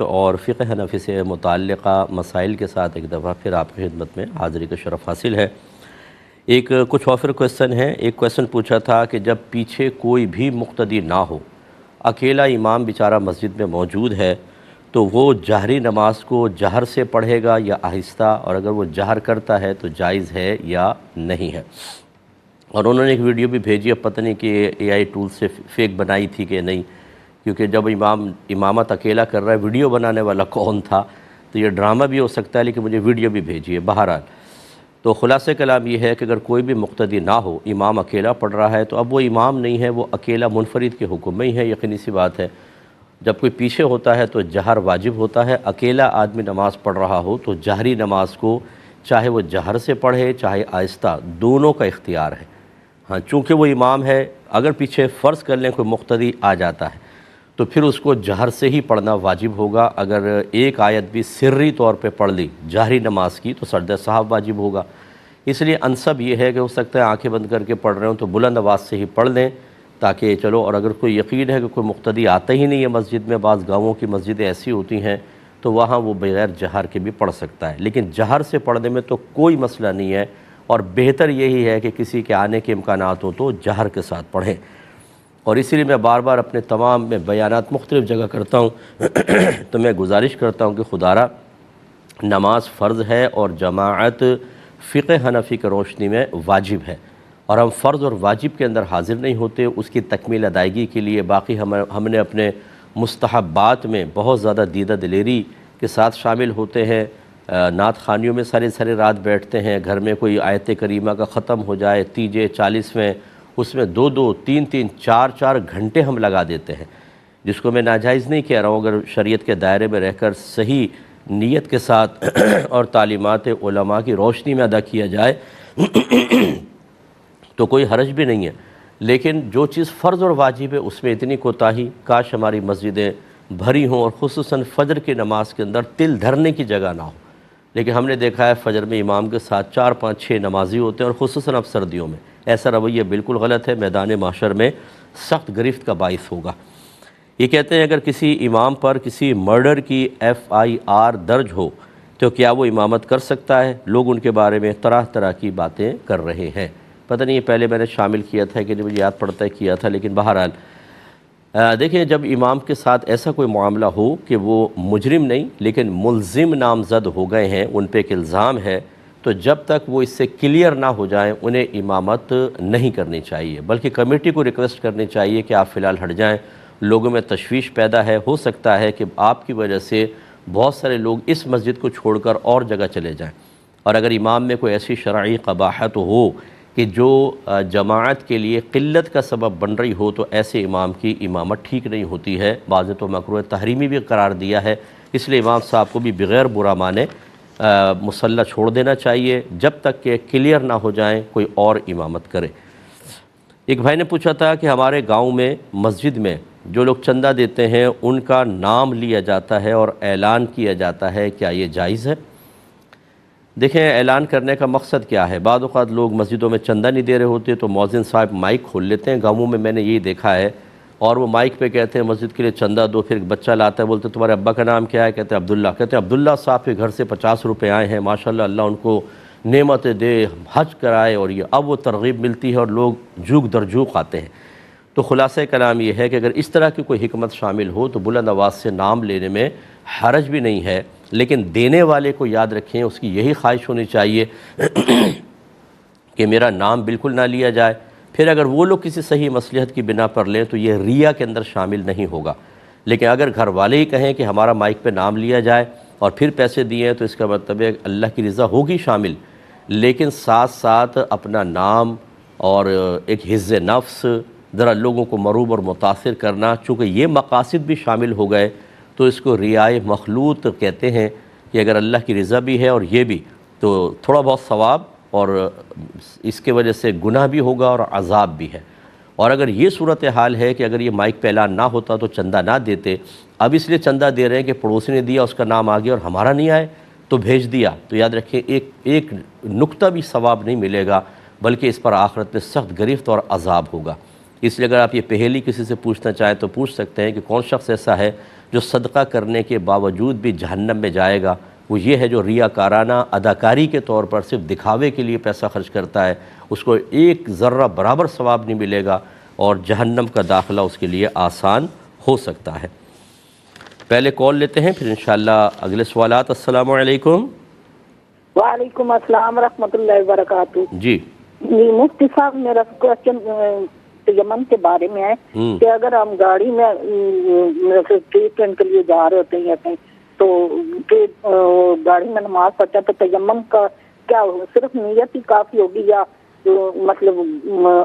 جماعت اور فقہ حنفی سے متعلقہ مسائل کے ساتھ ایک دفعہ پھر آپ کی خدمت میں حاضری کا شرف حاصل ہے۔ کچھ اور کویسچن ہیں۔ ایک کویسچن پوچھا تھا کہ جب پیچھے کوئی بھی مقتدی نہ ہو، اکیلا امام بیچارہ مسجد میں موجود ہے، تو وہ جہری نماز کو جہر سے پڑھے گا یا آہستہ، اور اگر وہ جہر کرتا ہے تو جائز ہے یا نہیں ہے؟ اور انہوں نے ایک ویڈیو بھی بھیجی، اب پتہ نہیں کہ اے آئی ٹول سے فیک بنائی تھی کہ نہیں، کیونکہ جب امامت اکیلا کر رہا ہے، ویڈیو بنانے والا کون تھا؟ تو یہ ڈرامہ بھی ہو سکتا ہے، لیکن مجھے ویڈیو بھی بھیجی ہے۔ بہرحال تو خلاصہ کلام یہ ہے کہ اگر کوئی بھی مقتدی نہ ہو، امام اکیلا پڑھ رہا ہے، تو اب وہ امام نہیں ہے، وہ اکیلا منفرد کے حکم میں ہی ہے، یقینی سی بات ہے۔ جب کوئی پیچھے ہوتا ہے تو جہر واجب ہوتا ہے۔ اکیلا آدمی نماز پڑھ رہا ہو تو جہری نماز کو چاہے وہ جہر سے پڑھے چاہے آہستہ، دونوں کا اختیار ہے۔ ہاں، چونکہ وہ امام ہے، اگر پیچھے فرض کر لیں کوئی مقتدی آ جاتا ہے تو پھر اس کو جہر سے ہی پڑھنا واجب ہوگا۔ اگر ایک آیت بھی سری طور پہ پڑھ لی جہری نماز کی تو سجدہ سہو واجب ہوگا۔ اس لیے انسب یہ ہے کہ ہو سکتا ہے آنکھیں بند کر کے پڑھ رہے ہوں تو بلند آواز سے ہی پڑھ لیں، تاکہ چلو، اور اگر کوئی یقین ہے کہ کوئی مقتدی آتا ہی نہیں ہے مسجد میں، بعض گاؤں کی مسجدیں ایسی ہوتی ہیں تو وہاں وہ بغیر جہر کے بھی پڑھ سکتا ہے، لیکن جہر سے پڑھنے میں تو کوئی مسئلہ نہیں ہے، اور بہتر یہی ہے کہ کسی کے آنے کے امکانات ہوں تو جہر کے ساتھ پڑھیں۔ اور اسی لیے میں بار بار اپنے تمام میں بیانات مختلف جگہ کرتا ہوں تو میں گزارش کرتا ہوں کہ خدارہ نماز فرض ہے اور جماعت فقہ حنفی کی روشنی میں واجب ہے، اور ہم فرض اور واجب کے اندر حاضر نہیں ہوتے، اس کی تکمیل ادائیگی کے لیے باقی ہم نے اپنے مستحبات میں بہت زیادہ دیدہ دلیری کے ساتھ شامل ہوتے ہیں۔ نعت خوانیوں میں ساری رات بیٹھتے ہیں، گھر میں کوئی آیت کریمہ کا ختم ہو جائے، تیجے 40ویں، اس میں 2 3 4 گھنٹے ہم لگا دیتے ہیں، جس کو میں ناجائز نہیں کہہ رہا ہوں۔ اگر شریعت کے دائرے میں رہ کر صحیح نیت کے ساتھ اور تعلیمات علماء کی روشنی میں ادا کیا جائے تو کوئی حرج بھی نہیں ہے، لیکن جو چیز فرض اور واجب ہے اس میں اتنی کوتاہی، کاش ہماری مسجدیں بھری ہوں اور خصوصاً فجر کی نماز کے اندر تل دھرنے کی جگہ نہ ہو۔ لیکن ہم نے دیکھا ہے فجر میں امام کے ساتھ 4 5 6 نمازی ہوتے ہیں، اور خصوصاً اب سردیوں میں ایسا رویہ بالکل غلط ہے، میدان محشر میں سخت گرفت کا باعث ہوگا۔ یہ کہتے ہیں اگر کسی امام پر کسی مرڈر کی FIR درج ہو تو کیا وہ امامت کر سکتا ہے؟ لوگ ان کے بارے میں طرح کی باتیں کر رہے ہیں۔ پتہ نہیں پہلے میں نے شامل کیا تھا کہ مجھے یاد پڑتا ہے کیا تھا، لیکن بہرحال دیکھیں، جب امام کے ساتھ ایسا کوئی معاملہ ہو کہ وہ مجرم نہیں لیکن ملزم نامزد ہو گئے ہیں، ان پہ ایک الزام ہے، تو جب تک وہ اس سے کلیئر نہ ہو جائیں انہیں امامت نہیں کرنی چاہیے، بلکہ کمیٹی کو ریکویسٹ کرنی چاہیے کہ آپ فی الحال ہٹ جائیں، لوگوں میں تشویش پیدا ہے، ہو سکتا ہے کہ آپ کی وجہ سے بہت سارے لوگ اس مسجد کو چھوڑ کر اور جگہ چلے جائیں، اور اگر امام میں کوئی ایسی شرعی قباحت ہو کہ جو جماعت کے لیے قلت کا سبب بن رہی ہو تو ایسے امام کی امامت ٹھیک نہیں ہوتی ہے، بعض تو مکروہ تحریمی بھی قرار دیا ہے۔ اس لیے امام صاحب کو بھی بغیر برا مانے مصلی چھوڑ دینا چاہیے جب تک کہ کلیئر نہ ہو جائیں کوئی اور امامت کرے۔ ایک بھائی نے پوچھا تھا کہ ہمارے گاؤں میں مسجد میں جو لوگ چندہ دیتے ہیں ان کا نام لیا جاتا ہے اور اعلان کیا جاتا ہے، کیا یہ جائز ہے؟ دیکھیں، اعلان کرنے کا مقصد کیا ہے؟ بعض اوقات لوگ مسجدوں میں چندہ نہیں دے رہے ہوتے تو مؤذن صاحب مائک کھول لیتے ہیں، گاؤں میں میں نے یہی دیکھا ہے، اور وہ مائک پہ کہتے ہیں مسجد کے لیے چندہ دو، پھر ایک بچہ لاتا ہے، بولتے تمہارے ابا کا نام کیا ہے؟ کہتے ہیں عبداللہ، کہتے ہیں عبداللہ صاحب کے گھر سے 50 روپے آئے ہیں، ماشاءاللہ اللہ ان کو نعمتیں دے، حج کرائے، اور یہ اب وہ ترغیب ملتی ہے اور لوگ جھوک در جھوک آتے ہیں۔ تو خلاصہ کلام یہ ہے کہ اگر اس طرح کی کوئی حکمت شامل ہو تو بلند آواز سے نام لینے میں حرج بھی نہیں ہے، لیکن دینے والے کو یاد رکھیں اس کی یہی خواہش ہونی چاہیے کہ میرا نام بالکل نہ لیا جائے۔ پھر اگر وہ لوگ کسی صحیح مصلحت کی بنا پر لیں تو یہ ریا کے اندر شامل نہیں ہوگا، لیکن اگر گھر والے ہی کہیں کہ ہمارا مائک پہ نام لیا جائے اور پھر پیسے دیے تو اس کا مطلب ہے اللہ کی رضا ہوگی شامل، لیکن ساتھ ساتھ اپنا نام اور ایک حفظ نفس، ذرا لوگوں کو مروب اور متاثر کرنا، چونکہ یہ مقاصد بھی شامل ہو گئے تو اس کو ریائے مخلوط کہتے ہیں کہ اگر اللہ کی رضا بھی ہے اور یہ بھی، تو تھوڑا بہت ثواب اور اس کے وجہ سے گناہ بھی ہوگا اور عذاب بھی ہے۔ اور اگر یہ صورتحال ہے کہ اگر یہ مائک پہ اعلان نہ ہوتا تو چندہ نہ دیتے، اب اس لیے چندہ دے رہے ہیں کہ پڑوسی نے دیا، اس کا نام آ گیا اور ہمارا نہیں آئے تو بھیج دیا، تو یاد رکھیں ایک نقطہ بھی ثواب نہیں ملے گا، بلکہ اس پر آخرت میں سخت گرفت اور عذاب ہوگا۔ اس لیے اگر آپ یہ پہیلی کسی سے پوچھنا چاہیں تو پوچھ سکتے ہیں کہ کون شخص ایسا ہے جو صدقہ کرنے کے باوجود بھی جہنم میں جائے گا وہ یہ ہے جو ریاکارانہ اداکاری کے طور پر صرف دکھاوے کے لیے پیسہ خرچ کرتا ہے، اس کو ایک ذرہ برابر ثواب نہیں ملے گا اور جہنم کا داخلہ اس کے لیے آسان ہو سکتا ہے۔ پہلے کال لیتے ہیں پھر انشاءاللہ اگلے سوالات۔ السلام علیکم۔ وعلیکم السلام ورحمۃ اللہ وبرکاتہ۔ جی مفتی صاحب، میرا کوشچن تیمم کے بارے میں ہے کہ اگر ہم گاڑی میں ٹریٹمنٹ کے لیے جا رہے ہوتے ہیں کہیں تو گاڑی میں نماز پڑھتے ہیں تو تیمم کا کیا صرف نیت ہی کافی ہوگی یا مطلب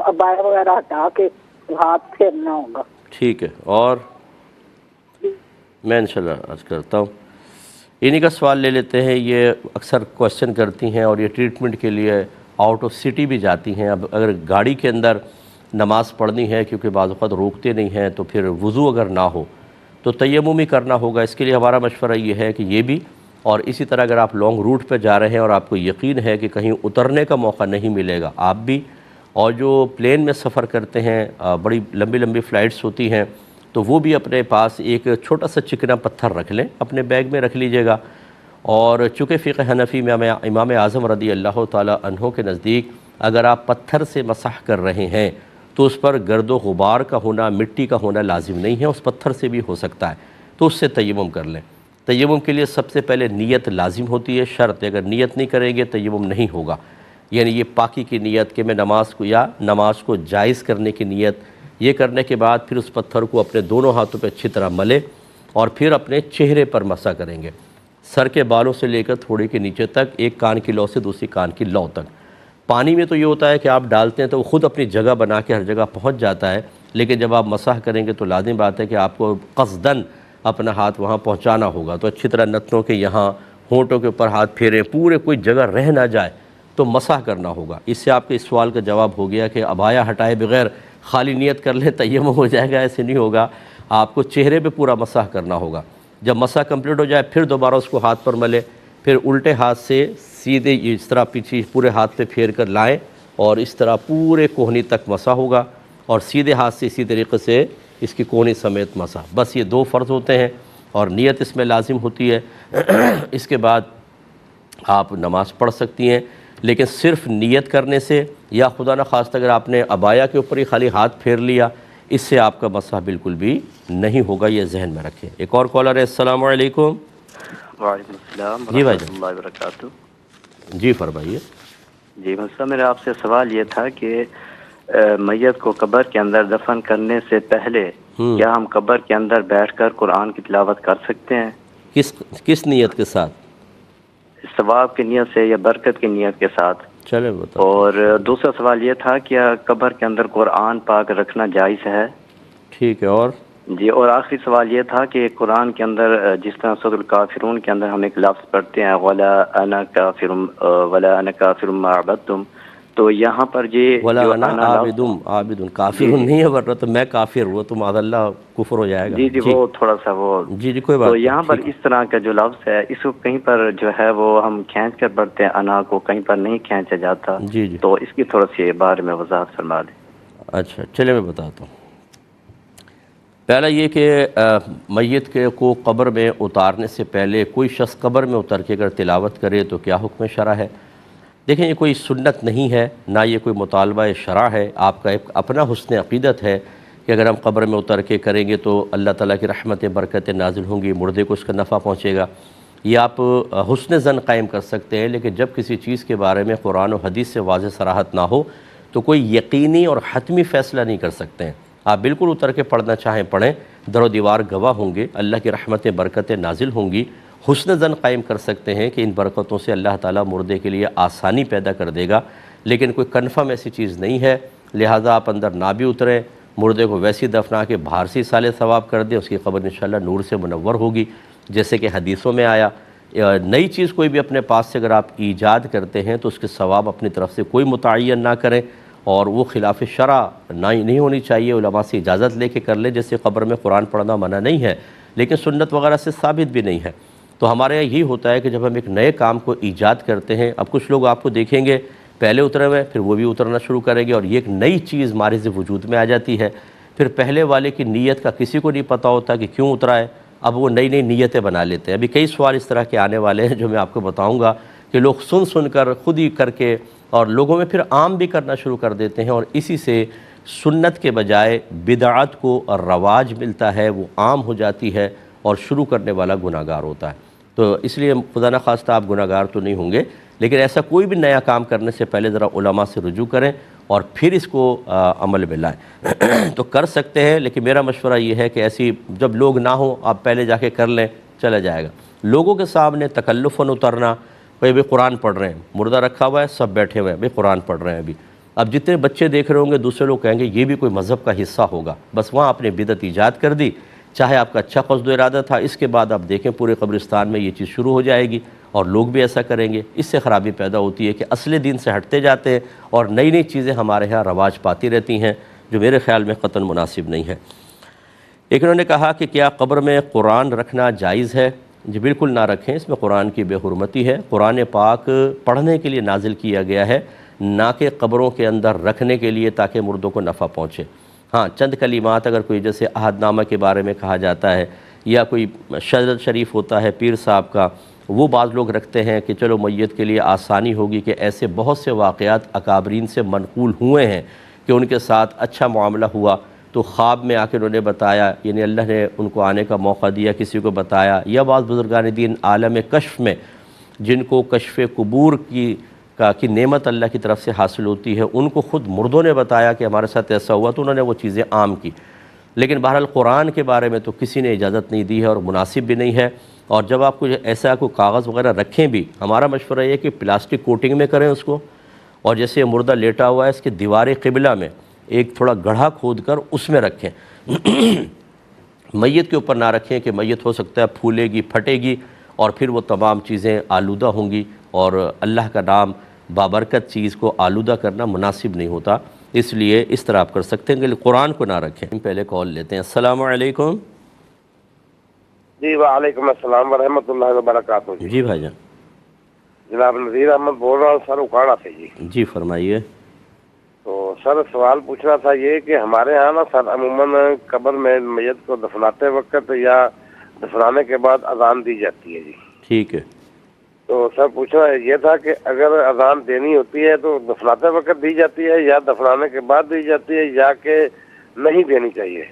عبایا وغیرہ ہٹا کے ہاتھ پھیرنا ہوگا؟ ٹھیک ہے، اور میں انشاءاللہ عرض کرتا ہوں، انہی کا سوال لے لیتے ہیں۔ یہ اکثر کوشچن کرتی ہیں اور یہ ٹریٹمنٹ کے لیے آؤٹ آف سٹی بھی جاتی ہیں۔ اب اگر گاڑی کے اندر نماز پڑھنی ہے کیونکہ بعض اوقات روکتے نہیں ہیں تو پھر وضو اگر نہ ہو تو تیمم ہی کرنا ہوگا۔ اس کے لیے ہمارا مشورہ یہ ہے کہ یہ بھی، اور اسی طرح اگر آپ لانگ روٹ پہ جا رہے ہیں اور آپ کو یقین ہے کہ کہیں اترنے کا موقع نہیں ملے گا، آپ بھی، اور جو پلین میں سفر کرتے ہیں، بڑی لمبی لمبی فلائٹس ہوتی ہیں، تو وہ بھی اپنے پاس ایک چھوٹا سا چکنا پتھر رکھ لیں، اپنے بیگ میں رکھ لیجئے گا۔ اور چونکہ فقہ حنفی میں امام اعظم رضی اللہ تعالی عنہ کے نزدیک اگر آپ پتھر سے مسح کر رہے ہیں تو اس پر گرد و غبار کا ہونا، مٹی کا ہونا لازم نہیں ہے، اس پتھر سے بھی ہو سکتا ہے، تو اس سے تیمم کر لیں۔ تیمم کے لیے سب سے پہلے نیت لازم ہوتی ہے، شرط ہے، اگر نیت نہیں کریں گے تیمم نہیں ہوگا۔ یعنی یہ پاکی کی نیت کہ میں نماز کو یا نماز کو جائز کرنے کی نیت، یہ کرنے کے بعد پھر اس پتھر کو اپنے دونوں ہاتھوں پہ اچھی طرح ملے اور پھر اپنے چہرے پر مسح کریں گے، سر کے بالوں سے لے کر تھوڑے کے نیچے تک، ایک کان کی لو سے دوسری کان کی لو تک۔ پانی میں تو یہ ہوتا ہے کہ آپ ڈالتے ہیں تو وہ خود اپنی جگہ بنا کے ہر جگہ پہنچ جاتا ہے، لیکن جب آپ مسح کریں گے تو لازم بات ہے کہ آپ کو قصداً اپنا ہاتھ وہاں پہنچانا ہوگا، تو اچھی طرح نتنوں کے یہاں، ہونٹوں کے اوپر ہاتھ پھیریں، پورے کوئی جگہ رہ نہ جائے تو مسح کرنا ہوگا۔ اس سے آپ کے اس سوال کا جواب ہو گیا کہ عبایا ہٹائے بغیر خالی نیت کر لیں تیمم ہو جائے گا، ایسے نہیں ہوگا، آپ کو چہرے پہ پورا مسح کرنا ہوگا۔ جب مسح کمپلیٹ ہو جائے پھر دوبارہ اس کو ہاتھ پر ملے، پھر الٹے ہاتھ سے سیدھے اس طرح پیچھے پورے ہاتھ پہ پھیر کر لائیں اور اس طرح پورے کوہنی تک مسح ہوگا، اور سیدھے ہاتھ سے اسی طریقے سے اس کی کوہنی سمیت مسح۔ بس یہ دو فرض ہوتے ہیں اور نیت اس میں لازم ہوتی ہے۔ اس کے بعد آپ نماز پڑھ سکتی ہیں، لیکن صرف نیت کرنے سے یا خدا نخواستہ اگر آپ نے عبایا کے اوپر ہی خالی ہاتھ پھیر لیا، اس سے آپ کا مسح بالکل بھی نہیں ہوگا، یہ ذہن میں رکھیں۔ ایک اور کالر ہے۔ السلام علیکم۔ وعلیکم السلام جی بھائی ورحمۃ اللہ وبرکاتہ۔ جی فرمائیے۔ جی مسئلہ میرا آپ سے سوال یہ تھا کہ میت کو قبر کے اندر دفن کرنے سے پہلے کیا ہم قبر کے اندر بیٹھ کر قرآن کی تلاوت کر سکتے ہیں؟ کس نیت کے ساتھ؟ ثواب کی نیت سے یا برکت کی نیت کے ساتھ؟ چلے بتاؤ۔ اور دوسرا سوال یہ تھا کہ قبر کے اندر قرآن پاک رکھنا جائز ہے؟ ٹھیک ہے، اور جی، اور آخری سوال یہ تھا کہ قرآن کے اندر جس طرح سورۃ الکافرون کے اندر ہم ایک لفظ پڑھتے ہیں ولا انا کافر ما عبدتم، تو یہاں پر یہ ولا انا عابد کافر نہیں ہے، ورنہ تو میں کافر ہوں تو معاذ اللہ کفر ہو جائے گا۔ جی وہ تھوڑا سا وہ جی کوئی بات تو نہیں۔ یہاں پر اس طرح کا جو لفظ ہے اس کو کہیں پر جو ہے وہ ہم کھینچ کر پڑھتے ہیں، انا کو کہیں پر نہیں کھینچا جاتا، جی تو اس کی تھوڑا سی بارے میں وضاحت فرما دیں۔ اچھا چلے میں بتاتا ہوں۔ پہلا یہ کہ میت کے کو قبر میں اتارنے سے پہلے کوئی شخص قبر میں اتر کے اگر تلاوت کرے تو کیا حکم شرع ہے؟ دیکھیں، یہ کوئی سنت نہیں ہے، نہ یہ کوئی مطالبہ شرع ہے، آپ کا ایک اپنا حسن عقیدت ہے کہ اگر ہم قبر میں اتر کے کریں گے تو اللہ تعالیٰ کی رحمت برکتیں نازل ہوں گی، مردے کو اس کا نفع پہنچے گا، یہ آپ حسن ظن قائم کر سکتے ہیں۔ لیکن جب کسی چیز کے بارے میں قرآن و حدیث سے واضح صراحت نہ ہو تو کوئی یقینی اور حتمی فیصلہ نہیں کر سکتے ہیں۔ آپ بالکل اتر کے پڑھنا چاہیں پڑھیں، در و دیوار گواہ ہوں گے، اللہ کی رحمتیں برکتیں نازل ہوں گی، حسن ظن قائم کر سکتے ہیں کہ ان برکتوں سے اللہ تعالیٰ مردے کے لیے آسانی پیدا کر دے گا، لیکن کوئی کنفرم ایسی چیز نہیں ہے، لہٰذا آپ اندر نہ بھی اتریں، مردے کو ویسی دفنا کے باہر سے سال ثواب کر دیں، اس کی قبر انشاءاللہ نور سے منور ہوگی، جیسے کہ حدیثوں میں آیا۔ نئی چیز کوئی بھی اپنے پاس سے اگر آپ ایجاد کرتے ہیں تو اس کے ثواب اپنی طرف سے کوئی متعین نہ کریں، اور وہ خلاف شرع نہیں ہونی چاہیے، علماء سے اجازت لے کے کر لیں، جیسے قبر میں قرآن پڑھنا منع نہیں ہے لیکن سنت وغیرہ سے ثابت بھی نہیں ہے۔ تو ہمارے یہاں یہی ہوتا ہے کہ جب ہم ایک نئے کام کو ایجاد کرتے ہیں، اب کچھ لوگ آپ کو دیکھیں گے پہلے اترے ہوئے پھر وہ بھی اترنا شروع کریں گے، اور یہ ایک نئی چیز مارز وجود میں آ جاتی ہے، پھر پہلے والے کی نیت کا کسی کو نہیں پتہ ہوتا کہ کیوں اترا ہے، اب وہ نئی نئی نیتیں بنا لیتے ہیں۔ ابھی کئی سوال اس طرح کے آنے والے ہیں جو میں آپ کو بتاؤں گا کہ لوگ سن کر خود ہی کر کے اور لوگوں میں پھر عام بھی کرنا شروع کر دیتے ہیں، اور اسی سے سنت کے بجائے بدعت کو رواج ملتا ہے، وہ عام ہو جاتی ہے اور شروع کرنے والا گناہگار ہوتا ہے۔ تو اس لیے خدا نہ خواستہ آپ گناہگار تو نہیں ہوں گے، لیکن ایسا کوئی بھی نیا کام کرنے سے پہلے ذرا علماء سے رجوع کریں اور پھر اس کو عمل میں لائیں۔ تو کر سکتے ہیں، لیکن میرا مشورہ یہ ہے کہ ایسی جب لوگ نہ ہوں آپ پہلے جا کے کر لیں، چلا جائے گا۔ لوگوں کے سامنے تکلفاً اترنا، بھائی قرآن پڑھ رہے ہیں، مردہ رکھا ہوا ہے، سب بیٹھے ہوئے ہیں، بھائی قرآن پڑھ رہے ہیں ابھی۔ اب جتنے بچے دیکھ رہے ہوں گے دوسرے لوگ کہیں گے یہ بھی کوئی مذہب کا حصہ ہوگا، بس وہاں آپ نے بدعت ایجاد کر دی، چاہے آپ کا اچھا قصد و ارادہ تھا، اس کے بعد آپ دیکھیں پورے قبرستان میں یہ چیز شروع ہو جائے گی اور لوگ بھی ایسا کریں گے۔ اس سے خرابی پیدا ہوتی ہے کہ اصل دین سے ہٹتے جاتے ہیں اور نئی نئی چیزیں ہمارے ہاں رواج پاتی رہتی ہیں، جو میرے خیال میں قطعاً مناسب نہیں ہے۔ ایک انہوں نے کہا کہ کیا قبر میں قرآن رکھنا جائز ہے؟ جی بالکل نہ رکھیں، اس میں قرآن کی بے حرمتی ہے۔ قرآن پاک پڑھنے کے لیے نازل کیا گیا ہے، نہ کہ قبروں کے اندر رکھنے کے لیے تاکہ مردوں کو نفع پہنچے۔ ہاں چند کلمات اگر کوئی جیسے عہد نامہ کے بارے میں کہا جاتا ہے یا کوئی شجرت شریف ہوتا ہے پیر صاحب کا، وہ بعض لوگ رکھتے ہیں کہ چلو میت کے لیے آسانی ہوگی، کہ ایسے بہت سے واقعات اکابرین سے منقول ہوئے ہیں کہ ان کے ساتھ اچھا معاملہ ہوا تو خواب میں آ کے انہوں نے بتایا، یعنی اللہ نے ان کو آنے کا موقع دیا، کسی کو بتایا، یا بعض بزرگان دین عالم کشف میں جن کو کشف قبور کی نعمت اللہ کی طرف سے حاصل ہوتی ہے، ان کو خود مردوں نے بتایا کہ ہمارے ساتھ ایسا ہوا، تو انہوں نے وہ چیزیں عام کی۔ لیکن بہرحال قرآن کے بارے میں تو کسی نے اجازت نہیں دی ہے اور مناسب بھی نہیں ہے۔ اور جب آپ کو ایسا کوئی کاغذ وغیرہ رکھیں بھی، ہمارا مشورہ یہ ہے کہ پلاسٹک کوٹنگ میں کریں اس کو، اور جیسے یہ مردہ لیٹا ہوا ہے اس کے دیوار قبلہ میں ایک تھوڑا گڑھا کھود کر اس میں رکھیں۔ میت کے اوپر نہ رکھیں کہ میت ہو سکتا ہے پھولے گی، پھٹے گی اور پھر وہ تمام چیزیں آلودہ ہوں گی، اور اللہ کا نام بابرکت چیز کو آلودہ کرنا مناسب نہیں ہوتا، اس لیے اس طرح آپ کر سکتے ہیں کہ قرآن کو نہ رکھیں۔ پہلے کال لیتے ہیں۔ السلام علیکم۔ جی وعلیکم السلام ورحمۃ اللہ وبرکاتہ۔ جی بھائی جان۔ جناب نذیر احمد بول رہا ہوں سر اکاڑا سے۔ جی فرمائیے۔ تو سر سوال پوچھنا تھا یہ کہ ہمارے ہاں نا سر عموماً قبر میں میت کو دفناتے وقت یا دفنانے کے بعد اذان دی جاتی ہے جی۔ ٹھیک ہے۔ تو سر پوچھنا یہ تھا کہ اگر اذان دینی ہوتی ہے تو دفناتے وقت دی جاتی ہے یا دفنانے کے بعد دی جاتی ہے یا کہ نہیں دینی چاہیے؟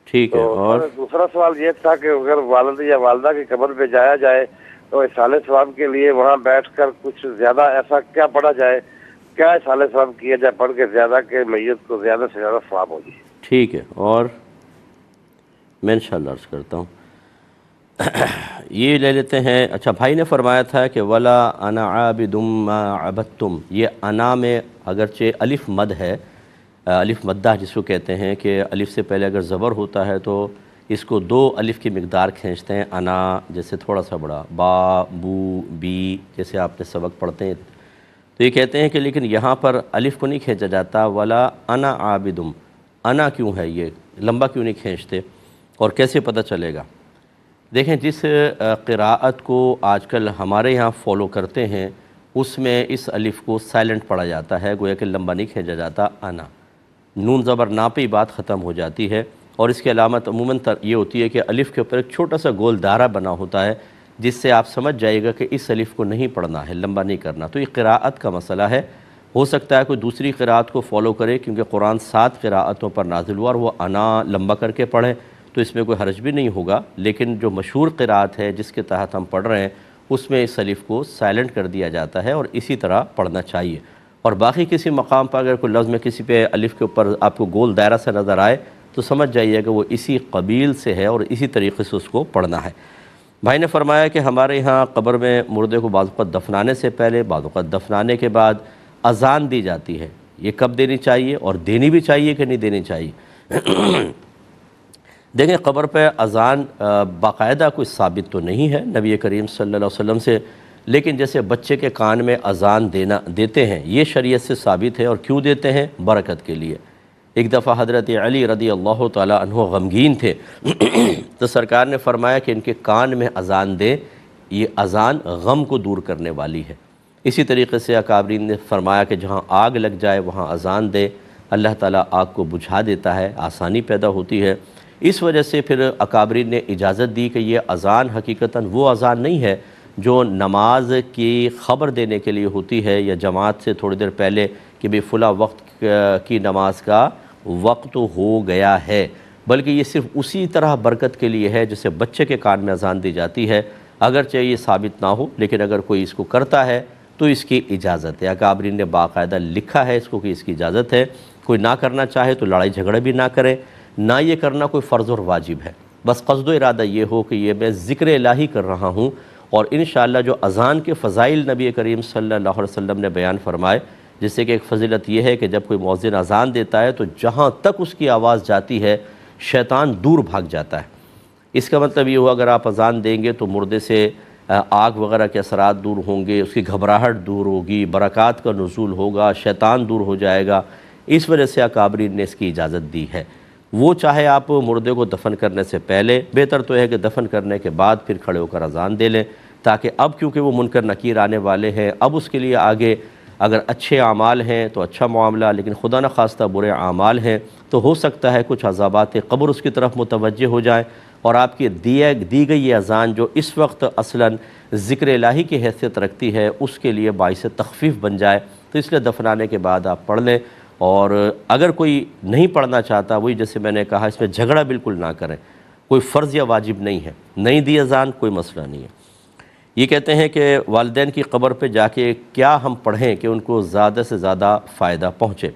ٹھیک ہے۔ اور دوسرا سوال یہ تھا کہ اگر والد یا والدہ کی قبر پہ جایا جائے تو احسان ثواب کے لیے وہاں بیٹھ کر کچھ زیادہ ایسا کیا پڑھا جائے، کیا احسان ثواب کیا جائے پڑھ کے زیادہ کہ میت کو زیادہ سے زیادہ ثواب ہو جائے؟ ٹھیک ہے، اور میں انشاءاللہ عرض کرتا ہوں۔ یہ لے لیتے ہیں۔ اچھا بھائی نے فرمایا تھا کہ ولا انا عابد ما عبدتم، یہ انا میں اگرچہ الف مد ہے، الف مدہ جس کو کہتے ہیں کہ الف سے پہلے اگر زبر ہوتا ہے تو اس کو 2 الف کی مقدار کھینچتے ہیں، انا جیسے تھوڑا سا بڑا، با بو بی جیسے آپ نے سبق پڑھتے ہیں، تو یہ کہتے ہیں کہ لیکن یہاں پر الف کو نہیں کھینچا جاتا، ولا انا عابدم، انا کیوں ہے، یہ لمبا کیوں نہیں کھینچتے اور کیسے پتہ چلے گا؟ دیکھیں جس قراءت کو آج کل ہمارے یہاں فالو کرتے ہیں اس میں اس الف کو سائلنٹ پڑھا جاتا ہے، گویا کہ لمبا نہیں کھینچا جاتا، انا نون زبر نا پہ ہی بات ختم ہو جاتی ہے، اور اس کی علامت عموماً یہ ہوتی ہے کہ الف کے اوپر ایک چھوٹا سا گول دائرہ بنا ہوتا ہے جس سے آپ سمجھ جائے گا کہ اس الف کو نہیں پڑھنا ہے، لمبا نہیں کرنا۔ تو یہ قراءت کا مسئلہ ہے، ہو سکتا ہے کوئی دوسری قراءت کو فالو کرے کیونکہ قرآن 7 قراءتوں پر نازل ہوا اور وہ انا لمبا کر کے پڑھیں تو اس میں کوئی حرج بھی نہیں ہوگا، لیکن جو مشہور قراءت ہے جس کے تحت ہم پڑھ رہے ہیں اس میں اس الف کو سائلنٹ کر دیا جاتا ہے اور اسی طرح پڑھنا چاہیے۔ اور باقی کسی مقام پر اگر کوئی لفظ میں کسی پہ الف کے اوپر آپ کو گول دائرہ سے نظر آئے تو سمجھ جائیے کہ وہ اسی قبیل سے ہے اور اسی طریقے سے اس کو پڑھنا ہے۔ بھائی نے فرمایا کہ ہمارے ہاں قبر میں مردے کو بعض اوقات دفنانے سے پہلے، بعض اوقات دفنانے کے بعد اذان دی جاتی ہے، یہ کب دینی چاہیے اور دینی بھی چاہیے کہ نہیں دینی چاہیے؟ دیکھیں قبر پہ اذان باقاعدہ کوئی ثابت تو نہیں ہے نبی کریم صلی اللہ علیہ وسلم سے، لیکن جیسے بچے کے کان میں اذان دیتے ہیں یہ شریعت سے ثابت ہے، اور کیوں دیتے ہیں؟ برکت کے لیے۔ ایک دفعہ حضرت علی رضی اللہ تعالی عنہ غمگین تھے تو سرکار نے فرمایا کہ ان کے کان میں اذان دیں، یہ اذان غم کو دور کرنے والی ہے۔ اسی طریقے سے اکابرین نے فرمایا کہ جہاں آگ لگ جائے وہاں اذان دے، اللہ تعالیٰ آگ کو بجھا دیتا ہے، آسانی پیدا ہوتی ہے۔ اس وجہ سے پھر اکابرین نے اجازت دی کہ یہ اذان حقیقتاً وہ اذان نہیں ہے جو نماز کی خبر دینے کے لیے ہوتی ہے یا جماعت سے تھوڑی دیر پہلے کہ بھی فلاں وقت کی نماز کا وقت ہو گیا ہے، بلکہ یہ صرف اسی طرح برکت کے لیے ہے جسے بچے کے کان میں اذان دی جاتی ہے، اگرچہ یہ ثابت نہ ہو لیکن اگر کوئی اس کو کرتا ہے تو اس کی اجازت ہے۔ اکابرین نے باقاعدہ لکھا ہے اس کو کہ اس کی اجازت ہے، کوئی نہ کرنا چاہے تو لڑائی جھگڑا بھی نہ کرے، نہ یہ کرنا کوئی فرض اور واجب ہے، بس قصد و ارادہ یہ ہو کہ یہ میں ذکر الہی کر رہا ہوں۔ اور انشاءاللہ جو اذان کے فضائل نبی کریم صلی اللہ علیہ وسلم نے بیان فرمائے، جس سے کہ ایک فضیلت یہ ہے کہ جب کوئی مؤذن اذان دیتا ہے تو جہاں تک اس کی آواز جاتی ہے شیطان دور بھاگ جاتا ہے۔ اس کا مطلب یہ ہوا اگر آپ اذان دیں گے تو مردے سے آگ وغیرہ کے اثرات دور ہوں گے، اس کی گھبراہٹ دور ہوگی، برکات کا نزول ہوگا، شیطان دور ہو جائے گا۔ اس وجہ سے اکابرین نے اس کی اجازت دی ہے۔ وہ چاہے آپ مردے کو دفن کرنے سے پہلے، بہتر تو ہے کہ دفن کرنے کے بعد پھر کھڑے ہو کر اذان دے لیں، تاکہ اب کیونکہ وہ منکر نکیر آنے والے ہیں، اب اس کے لیے آگے اگر اچھے اعمال ہیں تو اچھا معاملہ، لیکن خدا نخواستہ برے اعمال ہیں تو ہو سکتا ہے کچھ عذابات قبر اس کی طرف متوجہ ہو جائیں، اور آپ کی دی گئی یہ اذان جو اس وقت اصلاً ذکر الہی کی حیثیت رکھتی ہے اس کے لیے باعث تخفیف بن جائے، تو اس لیے دفنانے کے بعد آپ پڑھ لیں۔ اور اگر کوئی نہیں پڑھنا چاہتا، وہی جیسے میں نے کہا اس میں جھگڑا بالکل نہ کریں، کوئی فرض یا واجب نہیں ہے، نہیں دی اذان کوئی مسئلہ نہیں ہے۔ یہ کہتے ہیں کہ والدین کی قبر پہ جا کے کیا ہم پڑھیں کہ ان کو زیادہ سے زیادہ فائدہ پہنچے؟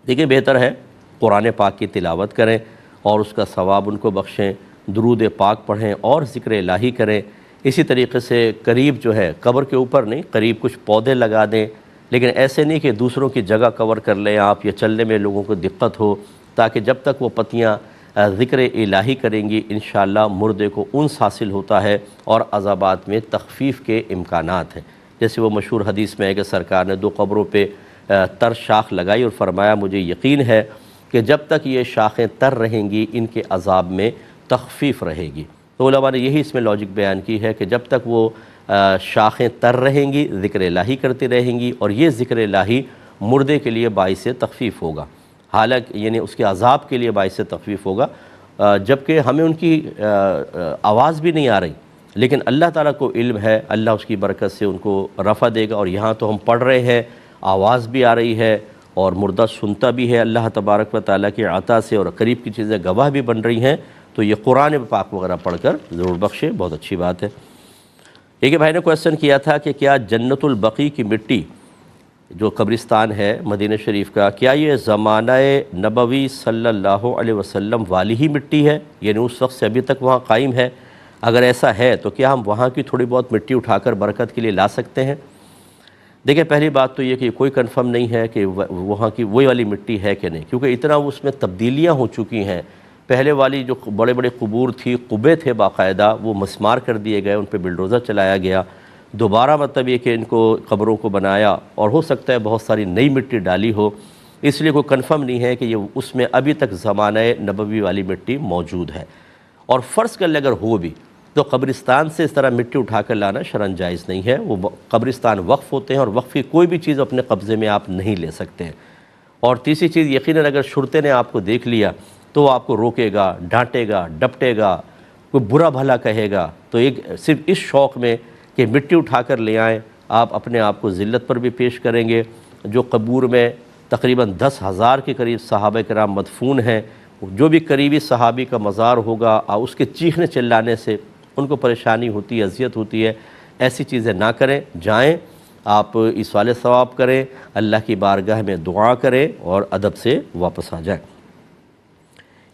دیکھیں بہتر ہے قرآن پاک کی تلاوت کریں اور اس کا ثواب ان کو بخشیں، درود پاک پڑھیں اور ذکر الہی کریں۔ اسی طریقے سے قریب جو ہے قبر کے اوپر نہیں، قریب کچھ پودے لگا دیں، لیکن ایسے نہیں کہ دوسروں کی جگہ کور کر لیں آپ، یا چلنے میں لوگوں کو دقت ہو، تاکہ جب تک وہ پتیاں ذکر الہی کریں گی انشاءاللہ مردے کو انس حاصل ہوتا ہے اور عذابات میں تخفیف کے امکانات ہیں۔ جیسے وہ مشہور حدیث میں ہے کہ سرکار نے 2 قبروں پہ تر شاخ لگائی اور فرمایا مجھے یقین ہے کہ جب تک یہ شاخیں تر رہیں گی ان کے عذاب میں تخفیف رہے گی۔ تو علماء نے یہی اس میں لاجک بیان کی ہے کہ جب تک وہ شاخیں تر رہیں گی ذکر الہی کرتی رہیں گی، اور یہ ذکر الہی مردے کے لیے باعث تخفیف ہوگا، حالانکہ یعنی اس کے عذاب کے لیے باعث تخفیف ہوگا، جبکہ ہمیں ان کی آواز بھی نہیں آ رہی، لیکن اللہ تعالیٰ کو علم ہے، اللہ اس کی برکت سے ان کو رفع دے گا۔ اور یہاں تو ہم پڑھ رہے ہیں، آواز بھی آ رہی ہے اور مردہ سنتا بھی ہے اللہ تبارک و تعالیٰ کی عطا سے، اور قریب کی چیزیں گواہ بھی بن رہی ہیں، تو یہ قرآن پاک وغیرہ پڑھ کر ضرور بخشے، بہت اچھی بات ہے۔ ایک بھائی نے کویسچن کیا تھا کہ کیا جنت البقیع کی مٹی جو قبرستان ہے مدینہ شریف کا، کیا یہ زمانہ نبوی صلی اللہ علیہ وسلم والی ہی مٹی ہے، یعنی اس وقت سے ابھی تک وہاں قائم ہے؟ اگر ایسا ہے تو کیا ہم وہاں کی تھوڑی بہت مٹی اٹھا کر برکت کے لیے لا سکتے ہیں؟ دیکھیں پہلی بات تو یہ کہ کوئی کنفرم نہیں ہے کہ وہاں کی وہی والی مٹی ہے کہ نہیں، کیونکہ اتنا اس میں تبدیلیاں ہو چکی ہیں۔ پہلے والی جو بڑے بڑے قبور تھی، قبے تھے باقاعدہ، وہ مسمار کر دیے گئے، ان پہ بلڈوزر چلایا گیا، دوبارہ مطلب یہ کہ ان کو قبروں کو بنایا، اور ہو سکتا ہے بہت ساری نئی مٹی ڈالی ہو، اس لیے کوئی کنفرم نہیں ہے کہ یہ اس میں ابھی تک زمانہ نبوی والی مٹی موجود ہے۔ اور فرض کر لیں اگر ہو بھی تو قبرستان سے اس طرح مٹی اٹھا کر لانا شرعاً جائز نہیں ہے، وہ قبرستان وقف ہوتے ہیں اور وقف کی کوئی بھی چیز اپنے قبضے میں آپ نہیں لے سکتے ہیں۔ اور تیسری چیز یقیناً اگر شرطے نے آپ کو دیکھ لیا تو وہ آپ کو روکے گا، ڈانٹے گا، ڈپٹے گا، کوئی برا بھلا کہے گا، تو ایک صرف اس شوق میں کہ مٹی اٹھا کر لے آئیں آپ اپنے آپ کو ذلت پر بھی پیش کریں گے۔ جو قبور میں تقریباً 10,000 کے قریب صحابہ کرام مدفون ہیں، جو بھی قریبی صحابی کا مزار ہوگا اس کے چیخنے چلانے سے ان کو پریشانی ہوتی ہے، اذیت ہوتی ہے، ایسی چیزیں نہ کریں، جائیں آپ ایصال ثواب کریں، اللہ کی بارگاہ میں دعا کریں اور ادب سے واپس آ جائیں۔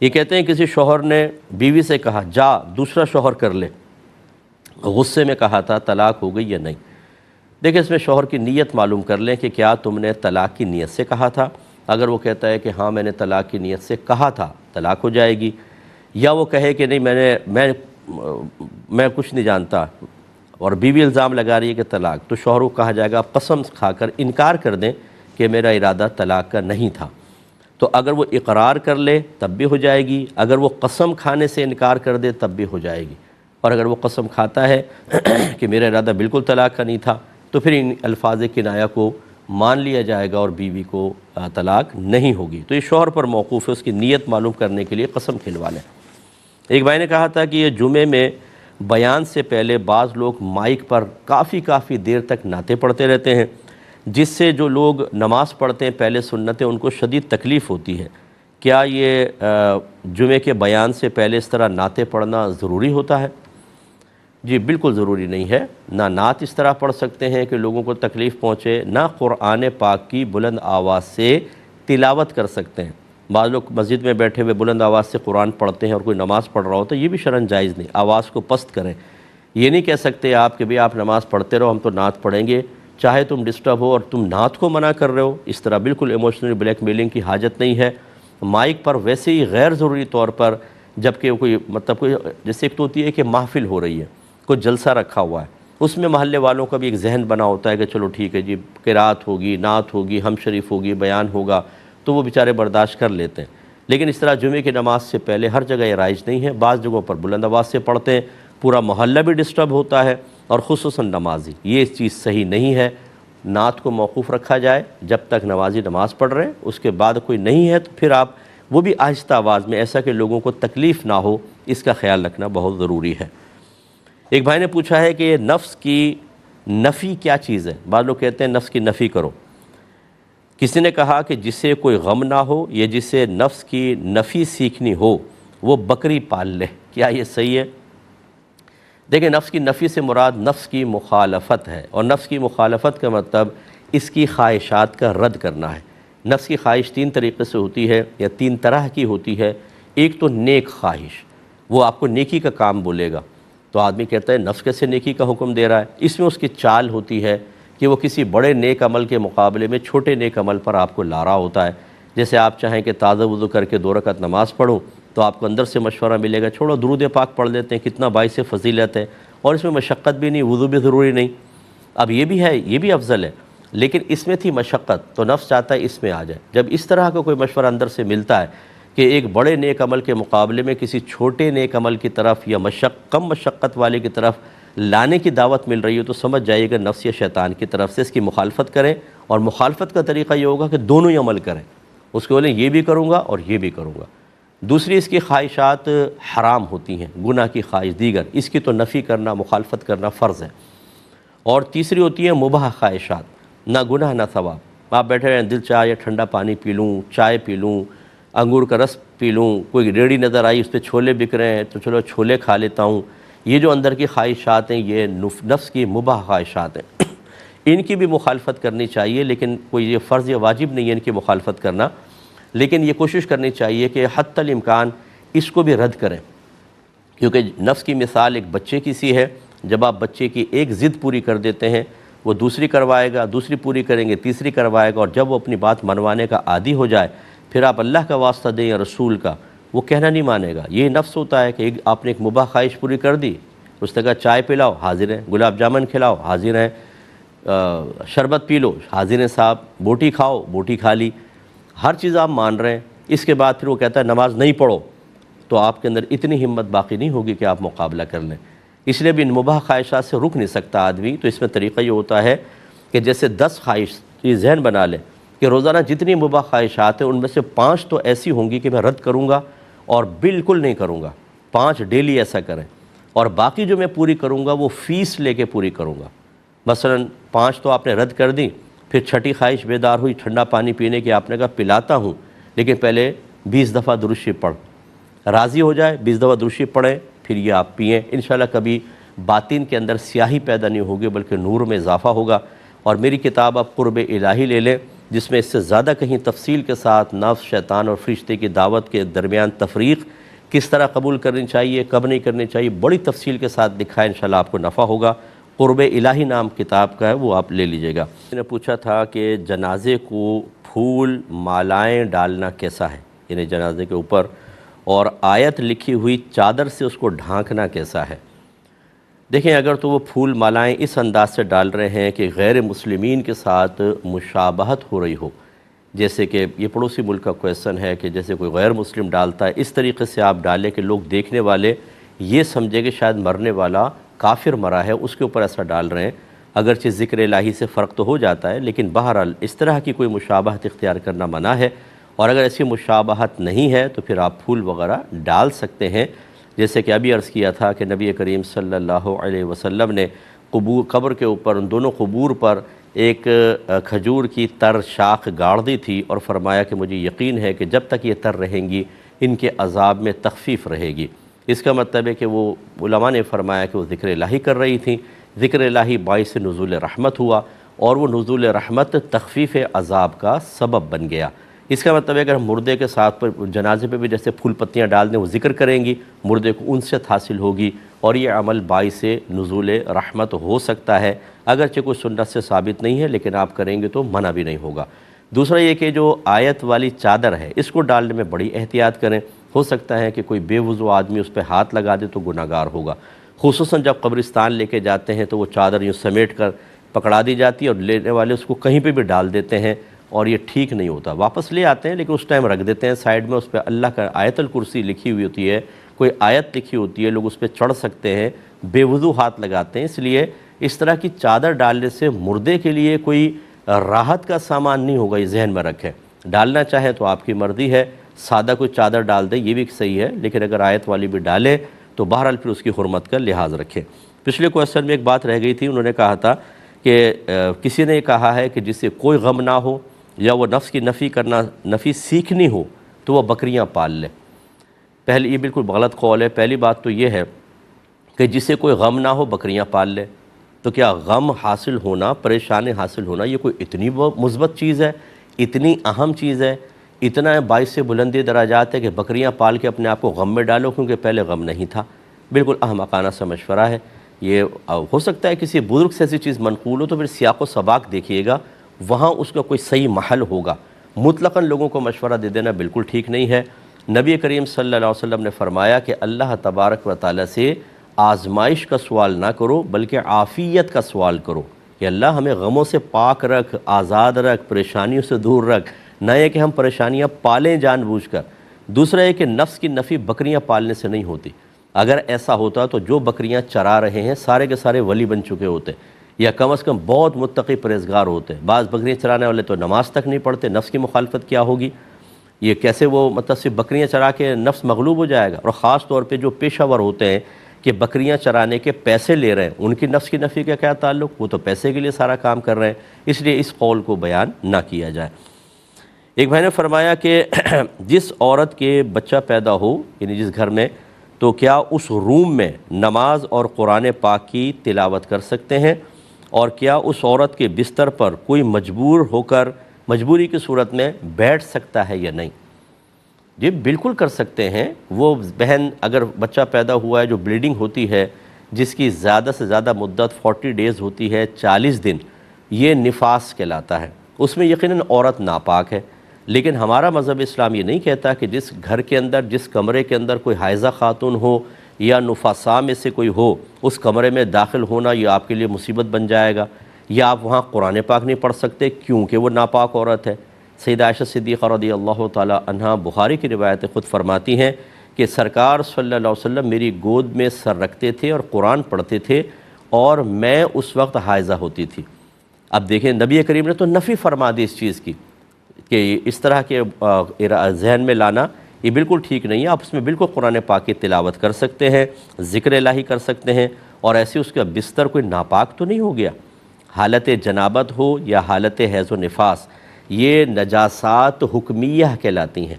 یہ کہتے ہیں کسی شوہر نے بیوی سے کہا جا دوسرا شوہر کر لے، غصے میں کہا تھا طلاق ہو گئی یا نہیں؟ دیکھیں اس میں شوہر کی نیت معلوم کر لیں کہ کیا تم نے طلاق کی نیت سے کہا تھا۔ اگر وہ کہتا ہے کہ ہاں میں نے طلاق کی نیت سے کہا تھا، طلاق ہو جائے گی، یا وہ کہے کہ نہیں میں کچھ نہیں جانتا اور بیوی الزام لگا رہی ہے کہ طلاق، تو شوہر کو کہا جائے گا آپ قسم کھا کر انکار کر دیں کہ میرا ارادہ طلاق کا نہیں تھا۔ تو اگر وہ اقرار کر لے تب بھی ہو جائے گی، اگر وہ قسم کھانے سے انکار کر دے تب بھی ہو جائے گی، اور اگر وہ قسم کھاتا ہے کہ میرا ارادہ بالکل طلاق کا نہیں تھا تو پھر ان الفاظ کنایہ کو مان لیا جائے گا اور بیوی کو طلاق نہیں ہوگی۔ تو یہ شوہر پر موقوف ہے، اس کی نیت معلوم کرنے کے لیے قسم کھلوا لیں۔ ایک بھائی نے کہا تھا کہ یہ جمعے میں بیان سے پہلے بعض لوگ مائک پر کافی دیر تک نعتیں پڑھتے رہتے ہیں، جس سے جو لوگ نماز پڑھتے ہیں پہلے سنتیں ان کو شدید تکلیف ہوتی ہے۔ کیا یہ جمعے کے بیان سے پہلے اس طرح نعتیں پڑھنا ضروری ہوتا ہے؟ جی بالکل ضروری نہیں ہے، نہ نعت اس طرح پڑھ سکتے ہیں کہ لوگوں کو تکلیف پہنچے، نہ قرآن پاک کی بلند آواز سے تلاوت کر سکتے ہیں۔ بعض لوگ مسجد میں بیٹھے ہوئے بلند آواز سے قرآن پڑھتے ہیں اور کوئی نماز پڑھ رہا ہوتا ہے، یہ بھی شرعاً جائز نہیں، آواز کو پست کریں۔ یہ نہیں کہہ سکتے آپ کہ بھی آپ نماز پڑھتے رہو، ہم تو نعت پڑھیں گے، چاہے تم ڈسٹرب ہو اور تم نعت کو منع کر رہے ہو، اس طرح بالکل ایموشنل بلیک میلنگ کی حاجت نہیں ہے۔ مائک پر ویسے ہی غیر ضروری طور پر جبکہ کوئی کوئی جیسے ایک تو ہوتی ہے کہ محفل ہو رہی ہے، کوئی جلسہ رکھا ہوا ہے، اس میں محلے والوں کا بھی ایک ذہن بنا ہوتا ہے کہ چلو ٹھیک ہے جی قرات ہوگی، نعت ہوگی، ہم شریف ہوگی، بیان ہوگا، تو وہ بیچارے برداشت کر لیتے ہیں۔ لیکن اس طرح جمعے کی نماز سے پہلے ہر جگہ یہ رائج نہیں ہے، بعض جگہوں پر بلند آواز سے پڑھتے ہیں، پورا محلہ بھی ڈسٹرب ہوتا ہے، اور خصوصاً نمازی، یہ چیز صحیح نہیں ہے۔ نعت کو موقوف رکھا جائے جب تک نمازی نماز پڑھ رہے ہیں، اس کے بعد کوئی نہیں ہے تو پھر آپ وہ بھی آہستہ آواز میں، ایسا کہ لوگوں کو تکلیف نہ ہو، اس کا خیال رکھنا بہت ضروری ہے۔ ایک بھائی نے پوچھا ہے کہ نفس کی نفی کیا چیز ہے؟ بعض لوگ کہتے ہیں نفس کی نفی کرو۔ کسی نے کہا کہ جسے کوئی غم نہ ہو یا جسے نفس کی نفی سیکھنی ہو وہ بکری پال لے، کیا یہ صحیح ہے؟ دیکھیں، نفس کی نفی سے مراد نفس کی مخالفت ہے، اور نفس کی مخالفت کا مطلب اس کی خواہشات کا رد کرنا ہے۔ نفس کی خواہش تین طریقے سے ہوتی ہے یا تین طرح کی ہوتی ہے۔ ایک تو نیک خواہش، وہ آپ کو نیکی کا کام بولے گا، تو آدمی کہتا ہے نفس کیسے نیکی کا حکم دے رہا ہے؟ اس میں اس کی چال ہوتی ہے کہ وہ کسی بڑے نیک عمل کے مقابلے میں چھوٹے نیک عمل پر آپ کو لا رہا ہوتا ہے۔ جیسے آپ چاہیں کہ تازہ وضو کر کے 2 رکعت نماز پڑھوں، تو آپ کو اندر سے مشورہ ملے گا چھوڑو درود پاک پڑھ لیتے ہیں، کتنا باعث فضیلت ہے، اور اس میں مشقت بھی نہیں، وضو بھی ضروری نہیں۔ اب یہ بھی ہے، یہ بھی افضل ہے، لیکن اس میں تھی مشقت، تو نفس چاہتا ہے اس میں آ جائے۔ جب اس طرح کا کوئی مشورہ اندر سے ملتا ہے کہ ایک بڑے نیک عمل کے مقابلے میں کسی چھوٹے نیک عمل کی طرف یا کم مشقت والے کی طرف لانے کی دعوت مل رہی ہے، تو سمجھ جائیے گا نفس یا شیطان کی طرف سے، اس کی مخالفت کریں، اور مخالفت کا طریقہ یہ ہوگا کہ دونوں ہی عمل کریں، اس کو بولیں یہ بھی کروں گا اور یہ بھی کروں گا۔ دوسری اس کی خواہشات حرام ہوتی ہیں، گناہ کی خواہش دیگر، اس کی تو نفی کرنا، مخالفت کرنا فرض ہے۔ اور تیسری ہوتی ہے مباح خواہشات، نہ گناہ نہ ثواب، آپ بیٹھے رہیں دل چاہے ٹھنڈا پانی پی لوں، چائے پی لوں، انگور کا رس پی لوں، کوئی ریڑھی نظر آئی اس پہ چھولے بک رہے ہیں تو چلو چھولے کھا لیتا ہوں، یہ جو اندر کی خواہشات ہیں یہ نفس کی مباح خواہشات ہیں، ان کی بھی مخالفت کرنی چاہیے، لیکن کوئی یہ فرض یا واجب نہیں ہے ان کی مخالفت کرنا، لیکن یہ کوشش کرنی چاہیے کہ حتی الامکان اس کو بھی رد کریں، کیونکہ نفس کی مثال ایک بچے کی سی ہے، جب آپ بچے کی ایک ضد پوری کر دیتے ہیں وہ دوسری کروائے گا، دوسری پوری کریں گے تیسری کروائے گا، اور جب وہ اپنی بات منوانے کا عادی ہو جائے پھر آپ اللہ کا واسطہ دیں یا رسول کا، وہ کہنا نہیں مانے گا۔ یہ نفس ہوتا ہے کہ آپ نے ایک مباح خواہش پوری کر دی، اس نے کہا چائے پلاؤ، حاضر ہیں، گلاب جامن کھلاؤ، حاضر ہیں، شربت پی لو، حاضر ہیں صاحب، بوٹی کھاؤ، بوٹی کھا لی، ہر چیز آپ مان رہے ہیں، اس کے بعد پھر وہ کہتا ہے نماز نہیں پڑھو، تو آپ کے اندر اتنی ہمت باقی نہیں ہوگی کہ آپ مقابلہ کر لیں۔ اس لیے بھی ان مباح خواہشات سے رک نہیں سکتا آدمی، تو اس میں طریقہ یہ ہوتا ہے کہ جیسے 10 خواہش یہ ذہن بنا لیں کہ روزانہ جتنی مباح خواہشات ہیں ان میں سے 5 تو ایسی ہوں گی کہ میں رد کروں گا اور بالکل نہیں کروں گا، 5 ڈیلی ایسا کریں، اور باقی جو میں پوری کروں گا وہ فیس لے کے پوری کروں گا۔ مثلا 5 تو آپ نے رد کر دی، پھر 6ٹھی خواہش بیدار ہوئی ٹھنڈا پانی پینے کی، آپ نے کہا پلاتا ہوں لیکن پہلے 20 دفعہ درود شریف پڑھ، راضی ہو جائے 20 دفعہ درود شریف پڑھیں، پھر یہ آپ پئیں، انشاءاللہ کبھی باطن کے اندر سیاہی پیدا نہیں ہوگی بلکہ نور میں اضافہ ہوگا۔ اور میری کتاب آپ قرب الہی لے لیں، جس میں اس سے زیادہ کہیں تفصیل کے ساتھ نفس، شیطان اور فرشتے کی دعوت کے درمیان تفریق کس طرح قبول کرنی چاہیے، کب نہیں کرنی چاہیے، بڑی تفصیل کے ساتھ دکھا ہے، انشاءاللہ آپ کو نفع ہوگا۔ قرب الہی نام کتاب کا ہے، وہ آپ لے لیجئے گا۔ میں نے پوچھا تھا کہ جنازے کو پھول مالائیں ڈالنا کیسا ہے، یعنی جنازے کے اوپر، اور آیت لکھی ہوئی چادر سے اس کو ڈھانکنا کیسا ہے۔ دیکھیں، اگر تو وہ پھول مالائیں اس انداز سے ڈال رہے ہیں کہ غیر مسلمین کے ساتھ مشابہت ہو رہی ہو، جیسے کہ یہ پڑوسی ملک کا کویسچن ہے کہ جیسے کوئی غیر مسلم ڈالتا ہے، اس طریقے سے آپ ڈالیں کہ لوگ دیکھنے والے یہ سمجھے کہ شاید مرنے والا کافر مرا ہے، اس کے اوپر ایسا ڈال رہے ہیں۔ اگرچہ ذکر الہی سے فرق تو ہو جاتا ہے، لیکن بہرحال اس طرح کی کوئی مشابہت اختیار کرنا منع ہے، اور اگر ایسی مشابہت نہیں ہے تو پھر آپ پھول وغیرہ ڈال سکتے ہیں، جیسے کہ ابھی عرض کیا تھا کہ نبی کریم صلی اللہ علیہ وسلم نے قبر کے اوپر، ان دونوں قبور پر ایک کھجور کی تر شاخ گاڑ دی تھی، اور فرمایا کہ مجھے یقین ہے کہ جب تک یہ تر رہیں گی ان کے عذاب میں تخفیف رہے گی۔ اس کا مطلب ہے کہ وہ علماء نے فرمایا کہ وہ ذکر الہی کر رہی تھیں، ذکر الہی باعث نزول رحمت ہوا، اور وہ نزول رحمت تخفیف عذاب کا سبب بن گیا۔ اس کا مطلب ہے کہ ہم مردے کے ساتھ پر جنازے پہ بھی جیسے پھول پتیاں ڈال دیں، وہ ذکر کریں گی، مردے کو انست حاصل ہوگی، اور یہ عمل باعث نزول رحمت ہو سکتا ہے، اگرچہ کوئی سنت سے ثابت نہیں ہے، لیکن آپ کریں گے تو منع بھی نہیں ہوگا۔ دوسرا یہ کہ جو آیت والی چادر ہے اس کو ڈالنے میں بڑی احتیاط کریں، ہو سکتا ہے کہ کوئی بے وضو آدمی اس پہ ہاتھ لگا دے تو گناہ گار ہوگا، خصوصاً جب قبرستان لے کے جاتے ہیں تو وہ چادر یوں سمیٹ کر پکڑا دی جاتی ہے، اور لینے والے اس کو کہیں پہ بھی ڈال دیتے ہیں، اور یہ ٹھیک نہیں ہوتا۔ واپس لے آتے ہیں لیکن اس ٹائم رکھ دیتے ہیں سائیڈ میں، اس پہ اللہ کا آیت الکرسی لکھی ہوئی ہوتی ہے، کوئی آیت لکھی ہوتی ہے، لوگ اس پہ چڑھ سکتے ہیں، بے وضو ہاتھ لگاتے ہیں۔ اس لیے اس طرح کی چادر ڈالنے سے مردے کے لیے کوئی راحت کا سامان نہیں ہوگا، یہ ذہن میں رکھیں۔ ڈالنا چاہے تو آپ کی مرضی ہے، سادہ کوئی چادر ڈال دے یہ بھی صحیح ہے، لیکن اگر آیت والی بھی ڈالے تو بہرحال پھر اس کی حرمت کا لحاظ رکھیں۔ پچھلے کوئسچن میں ایک بات رہ گئی تھی، انہوں نے کہا تھا کہ کسی نے کہا ہے کہ جسے کوئی غم نہ ہو یا وہ نفس کی نفی سیکھنی ہو تو وہ بکریاں پال لے۔ پہلے یہ بالکل غلط قول ہے۔ پہلی بات تو یہ ہے کہ جسے کوئی غم نہ ہو بکریاں پال لے، تو کیا غم حاصل ہونا، پریشانی حاصل ہونا یہ کوئی اتنی مثبت چیز ہے، اتنی اہم چیز ہے، اتنا باعث بلندی درجات ہے کہ بکریاں پال کے اپنے آپ کو غم میں ڈالو، کیونکہ پہلے غم نہیں تھا؟ بالکل احمقانہ سا مشورہ ہے یہ۔ ہو سکتا ہے کسی بزرگ سے ایسی چیز منقول ہو تو پھر سیاق و سباق دیکھیے گا، وہاں اس کا کوئی صحیح محل ہوگا۔ مطلقاً لوگوں کو مشورہ دے دینا بالکل ٹھیک نہیں ہے۔ نبی کریم صلی اللہ علیہ وسلم نے فرمایا کہ اللہ تبارک و تعالیٰ سے آزمائش کا سوال نہ کرو بلکہ عافیت کا سوال کرو، کہ اللہ ہمیں غموں سے پاک رکھ، آزاد رکھ، پریشانیوں سے دور رکھ، نہ یہ کہ ہم پریشانیاں پالیں جان بوجھ کر۔ دوسرا یہ کہ نفس کی نفی بکریاں پالنے سے نہیں ہوتی۔ اگر ایسا ہوتا تو جو بکریاں چرا رہے ہیں سارے کے سارے ولی بن چکے ہوتے، یا کم از کم بہت متقی پرہیزگار ہوتے۔ بعض بکریاں چرانے والے تو نماز تک نہیں پڑھتے، نفس کی مخالفت کیا ہوگی؟ یہ کیسے وہ مطلب صرف بکریاں چرا کے نفس مغلوب ہو جائے گا؟ اور خاص طور پہ جو پیشہ ور ہوتے ہیں کہ بکریاں چرانے کے پیسے لے رہے ہیں، ان کی نفس کی نفی کا کیا تعلق؟ وہ تو پیسے کے لیے سارا کام کر رہے ہیں، اس لیے اس قول کو بیان نہ کیا جائے۔ ایک بھائی نے فرمایا کہ جس عورت کے بچہ پیدا ہو، یعنی جس گھر میں، تو کیا اس روم میں نماز اور قرآن پاک کی تلاوت کر سکتے ہیں؟ اور کیا اس عورت کے بستر پر کوئی مجبور ہو کر مجبوری کی صورت میں بیٹھ سکتا ہے یا نہیں؟ جی بالکل کر سکتے ہیں۔ وہ بہن اگر بچہ پیدا ہوا ہے جو بلیڈنگ ہوتی ہے، جس کی زیادہ سے زیادہ مدت 40 ڈیز ہوتی ہے، 40 دن، یہ نفاس کہلاتا ہے، اس میں یقیناً عورت ناپاک ہے۔ لیکن ہمارا مذہب اسلام یہ نہیں کہتا کہ جس گھر کے اندر، جس کمرے کے اندر کوئی حائضہ خاتون ہو یا نفاساء میں سے کوئی ہو، اس کمرے میں داخل ہونا یہ آپ کے لیے مصیبت بن جائے گا، یا آپ وہاں قرآن پاک نہیں پڑھ سکتے کیونکہ وہ ناپاک عورت ہے۔ سیدہ عائشہ صدیقہ رضی اللہ تعالی عنہا، بخاری کی روایت خود فرماتی ہیں کہ سرکار صلی اللہ علیہ وسلم میری گود میں سر رکھتے تھے اور قرآن پڑھتے تھے، اور میں اس وقت حائضہ ہوتی تھی۔ اب دیکھیں نبی کریم نے تو نفی فرما دی اس چیز کی، کہ اس طرح کے ذہن میں لانا یہ بالکل ٹھیک نہیں ہے۔ آپ اس میں بالکل قرآن پاک کی تلاوت کر سکتے ہیں، ذکر الہی کر سکتے ہیں، اور ایسے اس کا بستر کوئی ناپاک تو نہیں ہو گیا۔ حالت جنابت ہو یا حالت حیض و نفاس، یہ نجاسات حکمیہ کہلاتی ہیں۔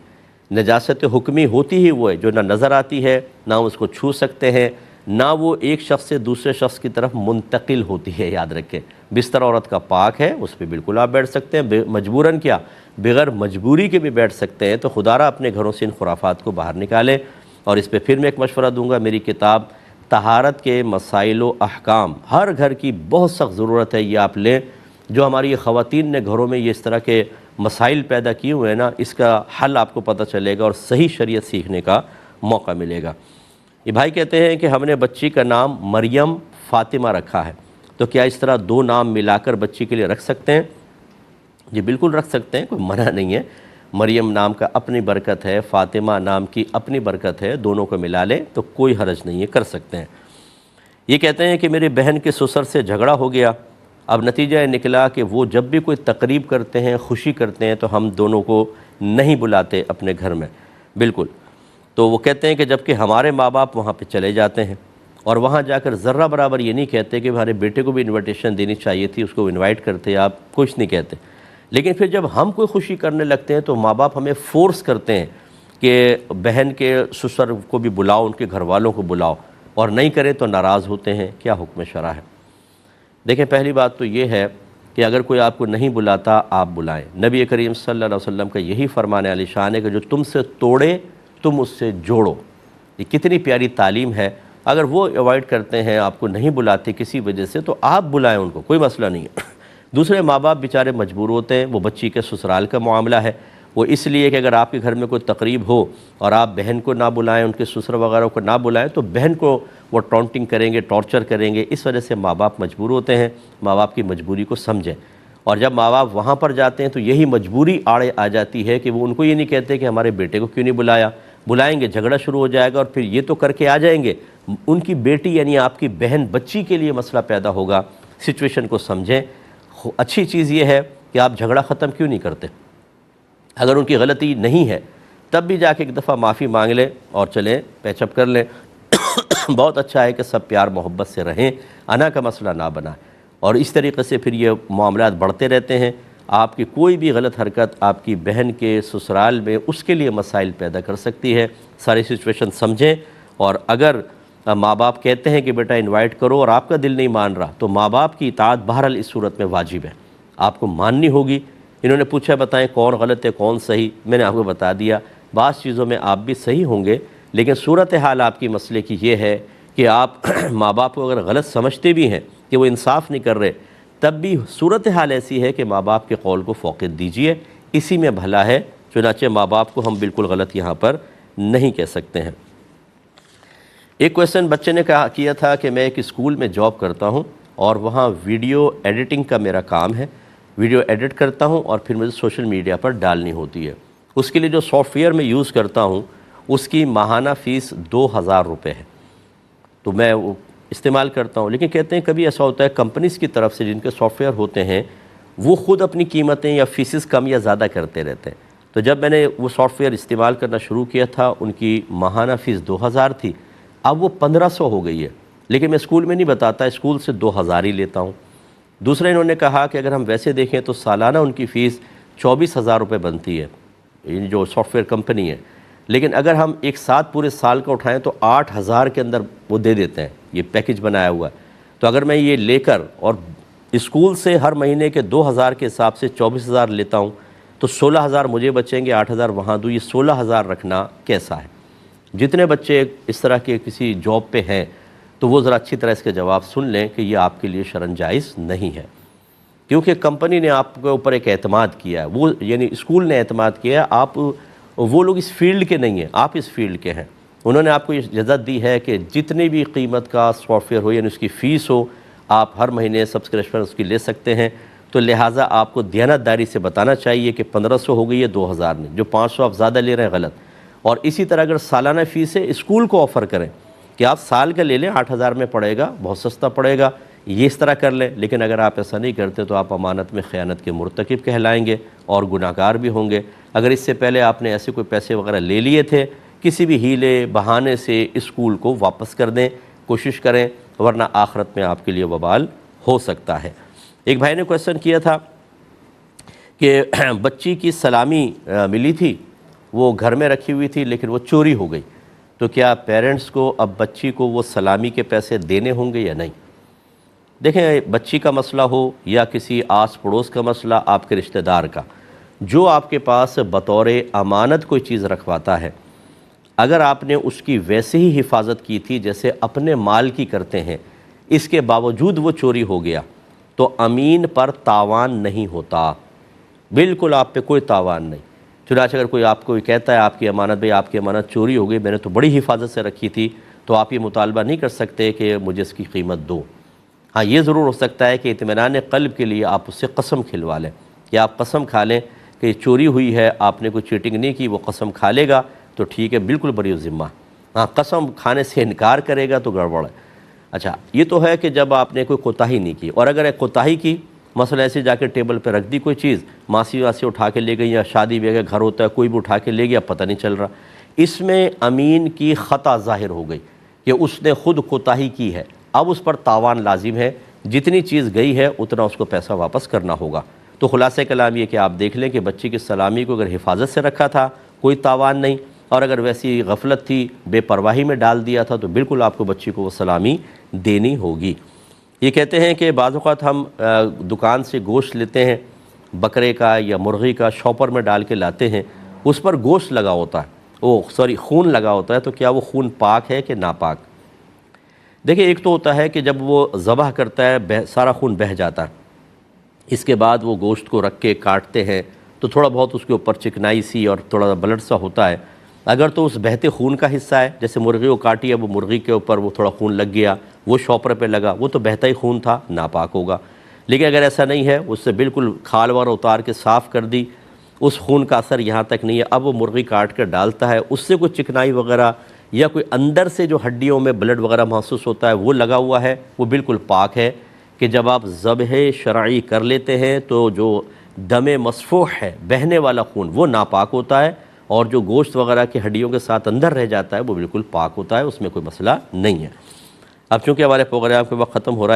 نجاست حکمی ہوتی ہی وہ ہے جو نہ نظر آتی ہے، نہ اس کو چھو سکتے ہیں، نہ وہ ایک شخص سے دوسرے شخص کی طرف منتقل ہوتی ہے۔ یاد رکھیں، بستر عورت کا پاک ہے، اس پہ بالکل آپ بیٹھ سکتے ہیں، مجبوراً کیا بغیر مجبوری کے بھی بیٹھ سکتے ہیں۔ تو خدا را اپنے گھروں سے ان خرافات کو باہر نکالیں۔ اور اس پہ پھر میں ایک مشورہ دوں گا، میری کتاب طہارت کے مسائل و احکام، ہر گھر کی بہت سخت ضرورت ہے، یہ آپ لیں۔ جو ہماری خواتین نے گھروں میں یہ اس طرح کے مسائل پیدا کیے ہوئے ہیں نا، اس کا حل آپ کو پتہ چلے گا اور صحیح شریعت سیکھنے کا موقع ملے گا۔ یہ بھائی کہتے ہیں کہ ہم نے بچی کا نام مریم فاطمہ رکھا ہے، تو کیا اس طرح دو نام ملا کر بچی کے لیے رکھ سکتے ہیں؟ جی بالکل رکھ سکتے ہیں، کوئی منع نہیں ہے۔ مریم نام کا اپنی برکت ہے، فاطمہ نام کی اپنی برکت ہے، دونوں کو ملا لیں تو کوئی حرج نہیں ہے، کر سکتے ہیں۔ یہ کہتے ہیں کہ میری بہن کے سسر سے جھگڑا ہو گیا اب نتیجہ نکلا کہ وہ جب بھی کوئی تقریب کرتے ہیں، خوشی کرتے ہیں، تو ہم دونوں کو نہیں بلاتے اپنے گھر میں بالکل۔ تو وہ کہتے ہیں کہ جب کہ ہمارے ماں باپ وہاں پہ چلے جاتے ہیں اور وہاں جا کر ذرہ برابر یہ نہیں کہتے کہ ہمارے بیٹے کو بھی انویٹیشن دینی چاہیے تھی، اس کو انوائٹ کرتے، آپ کچھ نہیں کہتے۔ لیکن پھر جب ہم کوئی خوشی کرنے لگتے ہیں تو ماں باپ ہمیں فورس کرتے ہیں کہ بہن کے سسر کو بھی بلاؤ، ان کے گھر والوں کو بلاؤ، اور نہیں کریں تو ناراض ہوتے ہیں۔ کیا حکم شرع ہے؟ دیکھیں، پہلی بات تو یہ ہے کہ اگر کوئی آپ کو نہیں بلاتا، آپ بلائیں۔ نبی کریم صلی اللہ علیہ وسلم کا یہی فرمان علی شان ہے کہ جو تم سے توڑے تم اس سے جوڑو۔ یہ کتنی پیاری تعلیم ہے۔ اگر وہ اوائڈ کرتے ہیں، آپ کو نہیں بلاتے کسی وجہ سے، تو آپ بلائیں ان کو، کوئی مسئلہ نہیں ہے۔ دوسرے ماں باپ بیچارے مجبور ہوتے ہیں، وہ بچی کے سسرال کا معاملہ ہے، وہ اس لیے کہ اگر آپ کے گھر میں کوئی تقریب ہو اور آپ بہن کو نہ بلائیں، ان کے سسر وغیرہ کو نہ بلائیں، تو بہن کو وہ ٹونٹنگ کریں گے، ٹارچر کریں گے۔ اس وجہ سے ماں باپ مجبور ہوتے ہیں۔ ماں باپ کی مجبوری کو سمجھیں، اور جب ماں باپ وہاں پر جاتے ہیں تو یہی مجبوری آڑے آ جاتی ہے کہ وہ ان کو یہ نہیں کہتے کہ ہمارے بیٹے کو کیوں نہیں بلایا۔ بلائیں گے، جھگڑا شروع ہو جائے گا، اور پھر یہ تو کر کے آ جائیں گے، ان کی بیٹی یعنی آپ کی بہن بچی کے لیے مسئلہ پیدا ہوگا۔ سچویشن کو سمجھیں۔ اچھی چیز یہ ہے کہ آپ جھگڑا ختم کیوں نہیں کرتے؟ اگر ان کی غلطی نہیں ہے تب بھی جا کے ایک دفعہ معافی مانگ لیں اور چلیں پیچ اپ کر لیں۔ بہت اچھا ہے کہ سب پیار محبت سے رہیں، انا کا مسئلہ نہ بنائیں، اور اس طریقے سے پھر یہ معاملات بڑھتے رہتے ہیں۔ آپ کی کوئی بھی غلط حرکت آپ کی بہن کے سسرال میں اس کے لیے مسائل پیدا کر سکتی ہے۔ ساری سچویشن سمجھیں، اور اگر ماں باپ کہتے ہیں کہ بیٹا انوائٹ کرو اور آپ کا دل نہیں مان رہا، تو ماں باپ کی اطاعت بہرحال اس صورت میں واجب ہے، آپ کو ماننی ہوگی۔ انہوں نے پوچھا بتائیں کون غلط ہے کون صحیح، میں نے آپ کو بتا دیا۔ بعض چیزوں میں آپ بھی صحیح ہوں گے، لیکن صورتحال آپ کی مسئلے کی یہ ہے کہ آپ ماں باپ کو اگر غلط سمجھتے بھی ہیں کہ وہ انصاف نہیں کر رہے، تب بھی صورتحال ایسی ہے کہ ماں باپ کے قول کو فوقیت دیجیے، اسی میں بھلا ہے۔ چنانچہ ماں باپ کو ہم بالکل غلط یہاں پر نہیں کہہ سکتے ہیں۔ ایک کویسچن بچے نے کیا تھا کہ میں ایک اسکول میں جاب کرتا ہوں اور وہاں ویڈیو ایڈیٹنگ کا میرا کام ہے، ویڈیو ایڈٹ کرتا ہوں اور پھر مجھے سوشل میڈیا پر ڈالنی ہوتی ہے۔ اس کے لیے جو سافٹ ویئر میں یوز کرتا ہوں اس کی ماہانہ فیس 2000 روپے ہے، تو میں وہ استعمال کرتا ہوں۔ لیکن کہتے ہیں کبھی ایسا ہوتا ہے کمپنیز کی طرف سے جن کے سافٹ ویئر ہوتے ہیں وہ خود اپنی قیمتیں یا فیسز کم یا زیادہ کرتے رہتے ہیں۔ تو جب میں نے وہ سافٹ ویئر استعمال کرنا شروع کیا تھا، ان کی ماہانہ فیس 2000 تھی، اب وہ 1500 ہو گئی ہے، لیکن میں اسکول میں نہیں بتاتا، اسکول سے 2000 ہی لیتا ہوں۔ دوسرا انہوں نے کہا کہ اگر ہم ویسے دیکھیں تو سالانہ ان کی فیس 24,000 روپے بنتی ہے، یہ جو سافٹ ویئر کمپنی ہے، لیکن اگر ہم ایک ساتھ پورے سال کا اٹھائیں تو 8,000 کے اندر وہ دے دیتے ہیں، یہ پیکج بنایا ہوا ہے۔ تو اگر میں یہ لے کر اور اسکول سے ہر مہینے کے 2000 کے حساب سے 24,000 لیتا ہوں تو 16,000 مجھے بچیں گے، 8,000 وہاں دوں، یہ 16,000 رکھنا کیسا ہے؟ جتنے بچے اس طرح کے کسی جاب پہ ہیں تو وہ ذرا اچھی طرح اس کے جواب سن لیں کہ یہ آپ کے لیے شرعاً جائز نہیں ہے، کیونکہ کمپنی نے آپ کے اوپر ایک اعتماد کیا ہے، وہ یعنی اسکول نے اعتماد کیا ہے، آپ وہ لوگ اس فیلڈ کے نہیں ہیں، آپ اس فیلڈ کے ہیں۔ انہوں نے آپ کو یہ اجازت دی ہے کہ جتنی بھی قیمت کا سافٹ ویئر ہو یعنی اس کی فیس ہو، آپ ہر مہینے سبسکرپشن اس کی لے سکتے ہیں۔ تو لہٰذا آپ کو دیانتداری سے بتانا چاہیے کہ 1500 ہو گئی ہے 2000 نے، جو 500 آپ زیادہ لے رہے ہیں غلط۔ اور اسی طرح اگر سالانہ فیس ہے اسکول کو آفر کریں کہ آپ سال کا لے لیں، 8000 میں پڑے گا، بہت سستا پڑے گا، یہ اس طرح کر لیں۔ لیکن اگر آپ ایسا نہیں کرتے تو آپ امانت میں خیانت کے مرتکب کہلائیں گے اور گناہ گار بھی ہوں گے۔ اگر اس سے پہلے آپ نے ایسے کوئی پیسے وغیرہ لے لیے تھے، کسی بھی ہیلے بہانے سے اسکول کو واپس کر دیں، کوشش کریں، ورنہ آخرت میں آپ کے لیے وبال ہو سکتا ہے۔ ایک بھائی نے کویسچن کیا تھا کہ بچی کی سلامی ملی تھی، وہ گھر میں رکھی ہوئی تھی لیکن وہ چوری ہو گئی، تو کیا پیرنٹس کو اب بچی کو وہ سلامی کے پیسے دینے ہوں گے یا نہیں؟ دیکھیں، بچی کا مسئلہ ہو یا کسی آس پڑوس کا مسئلہ، آپ کے رشتہ دار کا، جو آپ کے پاس بطور امانت کوئی چیز رکھواتا ہے، اگر آپ نے اس کی ویسے ہی حفاظت کی تھی جیسے اپنے مال کی کرتے ہیں، اس کے باوجود وہ چوری ہو گیا، تو امین پر تاوان نہیں ہوتا، بالکل آپ پہ کوئی تاوان نہیں۔ چنانچہ اگر کوئی آپ کو کہتا ہے آپ کی امانت، بھئی آپ کی امانت چوری ہو گئی، میں نے تو بڑی حفاظت سے رکھی تھی، تو آپ یہ مطالبہ نہیں کر سکتے کہ مجھے اس کی قیمت دو۔ ہاں، یہ ضرور ہو سکتا ہے کہ اطمینان قلب کے لیے آپ اس سے قسم کھلوا لیں، یا آپ قسم کھا لیں کہ یہ چوری ہوئی ہے، آپ نے کوئی چیٹنگ نہیں کی، وہ قسم کھا لے گا تو ٹھیک ہے، بالکل بری ذمہ۔ ہاں، قسم کھانے سے انکار کرے گا تو گڑبڑ ہے۔ اچھا یہ تو ہے کہ جب آپ نے کوئی کوتاہی نہیں کی، اور اگر ایک کوتاہی کی، مثلا ایسے جا کے ٹیبل پہ رکھ دی کوئی چیز، ماسی واسی اٹھا کے لے گئی، یا شادی بیاہ کا گھر ہوتا ہے کوئی بھی اٹھا کے لے گیا، پتہ نہیں چل رہا، اس میں امین کی خطا ظاہر ہو گئی کہ اس نے خود کوتاہی کی ہے، اب اس پر تاوان لازم ہے، جتنی چیز گئی ہے اتنا اس کو پیسہ واپس کرنا ہوگا۔ تو خلاصہ کلام یہ کہ آپ دیکھ لیں کہ بچی کی سلامی کو اگر حفاظت سے رکھا تھا کوئی تاوان نہیں، اور اگر ویسی غفلت تھی، بے پرواہی میں ڈال دیا تھا، تو بالکل آپ کو بچی کو وہ سلامی دینی ہوگی۔ یہ کہتے ہیں کہ بعض اوقات ہم دکان سے گوشت لیتے ہیں بکرے کا یا مرغی کا، شاپر میں ڈال کے لاتے ہیں، اس پر گوشت لگا ہوتا ہے، خون لگا ہوتا ہے، تو کیا وہ خون پاک ہے کہ ناپاک؟ دیکھیں ایک تو ہوتا ہے کہ جب وہ ذبح کرتا ہے سارا خون بہہ جاتا ہے، اس کے بعد وہ گوشت کو رکھ کے کاٹتے ہیں تو تھوڑا بہت اس کے اوپر چکنائی سی اور تھوڑا بلڈ سا ہوتا ہے، اگر تو اس بہتے خون کا حصہ ہے، جیسے مرغی کو کاٹی ہے، وہ مرغی کے اوپر وہ تھوڑا خون لگ گیا، وہ شاپر پہ لگا، وہ تو بہتا ہی خون تھا، ناپاک ہوگا۔ لیکن اگر ایسا نہیں ہے، اس سے بالکل کھال وغیرہ اتار کے صاف کر دی، اس خون کا اثر یہاں تک نہیں ہے، اب وہ مرغی کاٹ کر ڈالتا ہے، اس سے کوئی چکنائی وغیرہ یا کوئی اندر سے جو ہڈیوں میں بلڈ وغیرہ محسوس ہوتا ہے وہ لگا ہوا ہے، وہ بالکل پاک ہے۔ کہ جب آپ ذبح شرعی کر لیتے ہیں تو جو دم مسفوح ہے، بہنے والا خون، وہ ناپاک ہوتا ہے، اور جو گوشت وغیرہ کی ہڈیوں کے ساتھ اندر رہ جاتا ہے وہ بالکل پاک ہوتا ہے، اس میں کوئی مسئلہ نہیں ہے۔ اب چونکہ ہمارے پروگرام کے وقت ختم ہو رہا ہے،